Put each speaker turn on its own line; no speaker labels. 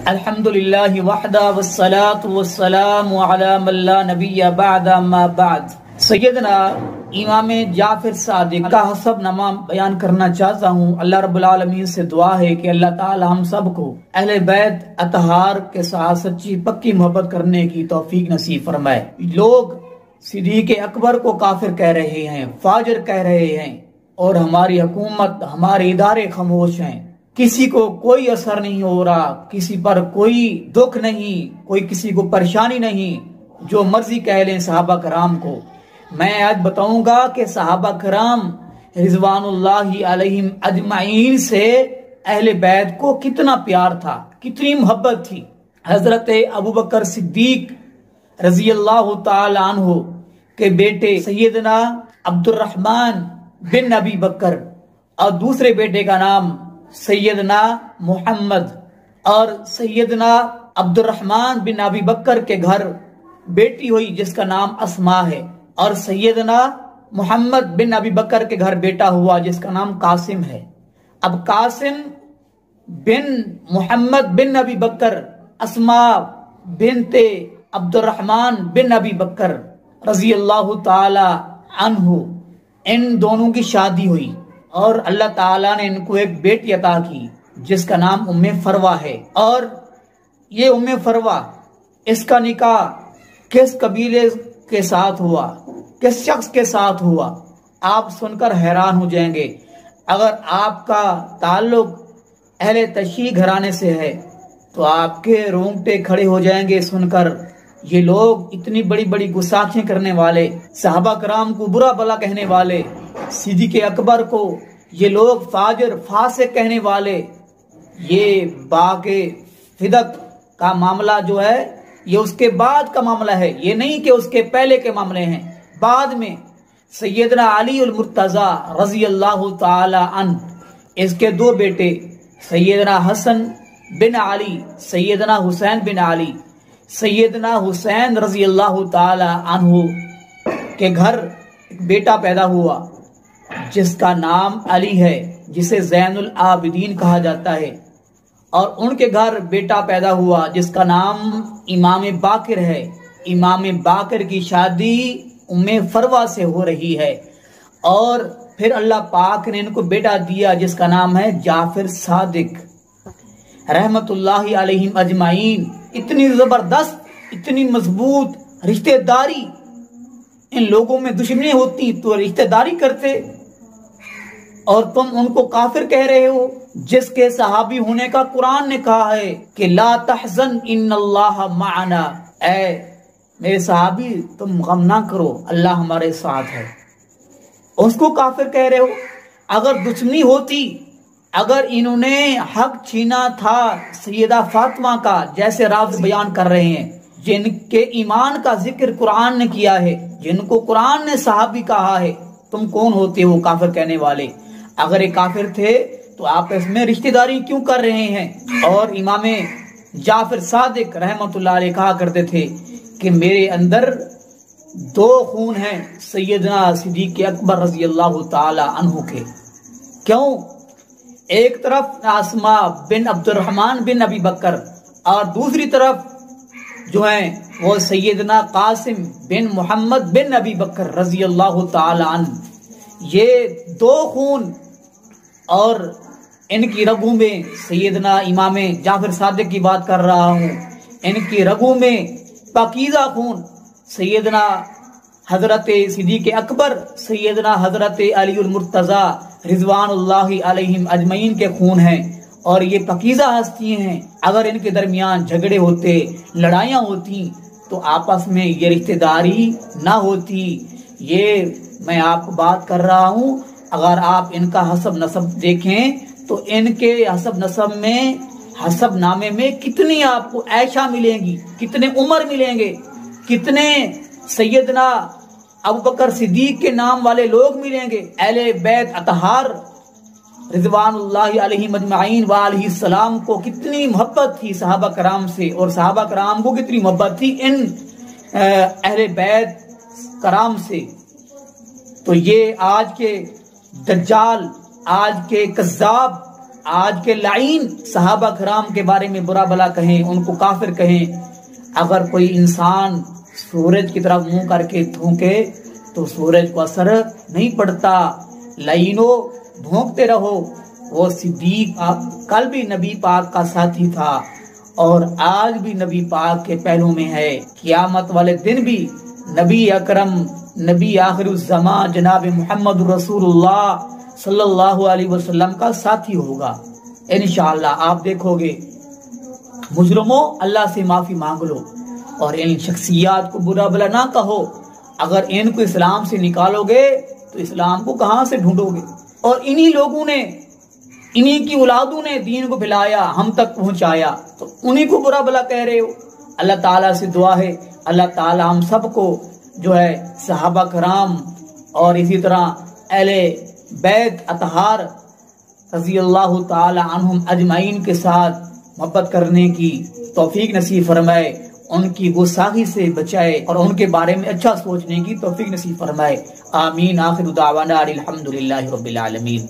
अल्हम्दुलिल्लाहि वहदा वस्सलातु वस्सलामु अला मन ला नबिय्य बअदा अम्मा बाद। सैयदना इमाम जाफर सादिक का हसब नामा बयान करना चाहता हूँ। अल्लाह रब्बुल आलमीन से दुआ है कि अल्लाह ताला हम सबको अहले बैत अतहार के साथ सच्ची पक्की मोहब्बत करने की तौफीक नसीब फरमाए। लोग सिद्दीक़ अकबर को काफिर कह रहे हैं, फाजिर कह रहे हैं, और हमारी हुकूमत, हमारे इदारे खामोश हैं। किसी को कोई असर नहीं हो रहा, किसी पर कोई दुख नहीं, कोई किसी को परेशानी नहीं, जो मर्जी कह लें सहाबा कराम को। मैं आज बताऊंगा कि सहाबा कराम रिज़वानुल्लाहि अलैहिम अजमाइन से अहले बैत को कितना प्यार था, कितनी मोहब्बत थी। हजरत अबू बकर सिद्दीक रजी अल्लाह ताला अन्हु के बेटे सैयदना अब्दुर्रहमान बिन अबी बकर और दूसरे बेटे का नाम सैयदना मोहम्मद, और सैयदना अब्दुर्रहमान बिन अबी बकर के घर बेटी हुई जिसका नाम अस्मा है, और सैयदना मोहम्मद बिन अबी बकर के घर बेटा हुआ जिसका नाम कासिम है। अब कासिम बिन मोहम्मद बिन अबी बकर, अस्मा बिनते अब्दुर्रहमान बिन अबी बकर रजी अल्लाह ताला अन्हु, इन दोनों की शादी हुई और अल्लाह ताला ने इनको एक बेटी अता की जिसका नाम उम्मे फरवा है। और ये उम्मे फरवा, इसका निकाह किस कबीले के साथ हुआ, किस शख्स के साथ हुआ, आप सुनकर हैरान हो जाएंगे। अगर आपका ताल्लुक अहले तशी घराने से है तो आपके रोंगटे खड़े हो जाएंगे सुनकर। ये लोग इतनी बड़ी बड़ी गुस्ताखियां करने वाले, सहाबा कराम को बुरा भला कहने वाले, सिद्दीक़ अकबर को ये लोग फाजिर फासिक कहने वाले, ये बागे फिदक का मामला जो है ये उसके बाद का मामला है, ये नहीं कि उसके पहले के मामले हैं। बाद में सैयदना अली उल मुर्तजा रजी अल्लाह ताला अन, इसके दो बेटे सैयदना हसन बिन अली, सैयदना हुसैन बिन अली, सैयदना हुसैन रजी अल्लाह ताला अन्हु के घर एक बेटा पैदा हुआ जिसका नाम अली है, जिसे ज़ैनुल आबिदीन कहा जाता है, और उनके घर बेटा पैदा हुआ जिसका नाम इमाम बाकिर है। इमाम बाकिर की शादी उम्मे फरवा से हो रही है, और फिर अल्लाह पाक ने इनको बेटा दिया जिसका नाम है जाफर सादिक रहमतुल्लाहि अलैहिम अजमाइन। इतनी जबरदस्त, इतनी मजबूत रिश्तेदारी, इन लोगों में दुश्मनी होती तो रिश्तेदारी करते, और तुम उनको काफिर कह रहे हो जिसके सहाबी होने का कुरान ने कहा है कि ला तहज़न इन्नल्लाह माअना, ऐ मेरे सहाबी तुम गम ना करो, अल्लाह हमारे साथ है। उसको काफिर कह रहे हो। अगर दुश्मनी होती, अगर इन्होंने हक छीना था सैयदा फातिमा का, जैसे राफ़िज़ बयान कर रहे हैं, जिनके ईमान का जिक्र कुरान ने किया है, जिनको कुरान ने सहाबी कहा है, तुम कौन होते हो काफिर कहने वाले? अगर ये काफिर थे तो आप इसमें रिश्तेदारी क्यों कर रहे हैं? और इमाम जाफर सादिक रहमतुल्लाह अलैह कहा करते थे कि मेरे अंदर दो खून हैं, सैयदना सिद्दीक़ अकबर रजी अल्लाह ताला अन्हु के। क्यों? एक तरफ अस्मा बिन अब्दुर्रहमान बिन अबी बकर, और दूसरी तरफ जो है वो सैयदना कासिम बिन मोहम्मद बिन अबी बकर रजी अल्लाह ताला अन्हु। ये दो खून, और इनकी रगों में, सैयदना इमाम जाफर सादिक की बात कर रहा हूँ, इनकी रगों में पाकीज़ा खून सैयदना हजरत सिद्दीक़ अकबर, सैयदना हजरत अली उल मुर्तजा रिज़वानुल्लाहि अलैहिम अजमईन के खून हैं, और ये पाकीज़ा हस्तियाँ हैं। अगर इनके दरमियान झगड़े होते, लड़ाइयाँ होती, तो आपस में ये रिश्तेदारी ना होती। ये मैं आपको बात कर रहा हूँ। अगर आप इनका हसब नसब देखें तो इनके हसब नसब में, हसब नामे में कितनी आपको ऐशा मिलेंगी, कितने उमर मिलेंगे, कितने सैयदना अबू बकर सिद्दीक के नाम वाले लोग मिलेंगे। अहले बैत अतहार रिज़वानुल्लाहि अलैहिम अजमाइन व अलैहिस्सलाम को कितनी मोहब्बत थी सहाबा कराम से, और सहाबा कराम को कितनी मोहब्बत थी इन अहले बैत कराम से। तो ये आज के दज्जाल, आज के कज़्ज़ाब आज के लाइन सहाबा कराम के बारे में बुरा भला कहें, उनको काफिर कहें। अगर कोई इंसान सूरज की तरफ मुंह करके थूके तो सूरज को असर नहीं पड़ता। लाइनो भोंकते रहो। वो सिद्दीक कल भी नबी पाक का साथी था और आज भी नबी पाक के पहलू में है। क़यामत वाले दिन भी नबी अकरम, नबी आखिरुज़्ज़मा जनाब मोहम्मद रसूलुल्लाह सल्लल्लाहु अलैहि वसल्लम का साथी होगा इंशाअल्लाह। आप देखोगे। मुजरिमों, अल्लाह से माफी मांग लो और इन शख्सियात को बुरा भला ना कहो। अगर इनको इस्लाम से निकालोगे तो इस्लाम को कहां से ढूंढोगे? और इन्हीं लोगों ने, इन्हीं की औलादों ने दीन को फैलाया, हम तक पहुंचाया, तो उन्हीं को बुरा भला कह रहे हो। अल्लाह ताला से दुआ है, अल्लाह ताला हम सबको जो है सहाबा कराम और इसी तरह अहले बैत अतहार रज़ी अल्लाह ताला अन्हुम अजमाइन के साथ मोहब्बत करने की तौफीक नसीब फरमाए, उनकी गुस्साखी से बचाए और उनके बारे में अच्छा सोचने की तौफीक नसीब फरमाए। आमीन। आखिर दावाना अल्हम्दुलिल्लाहि रब्बिल आलमीन।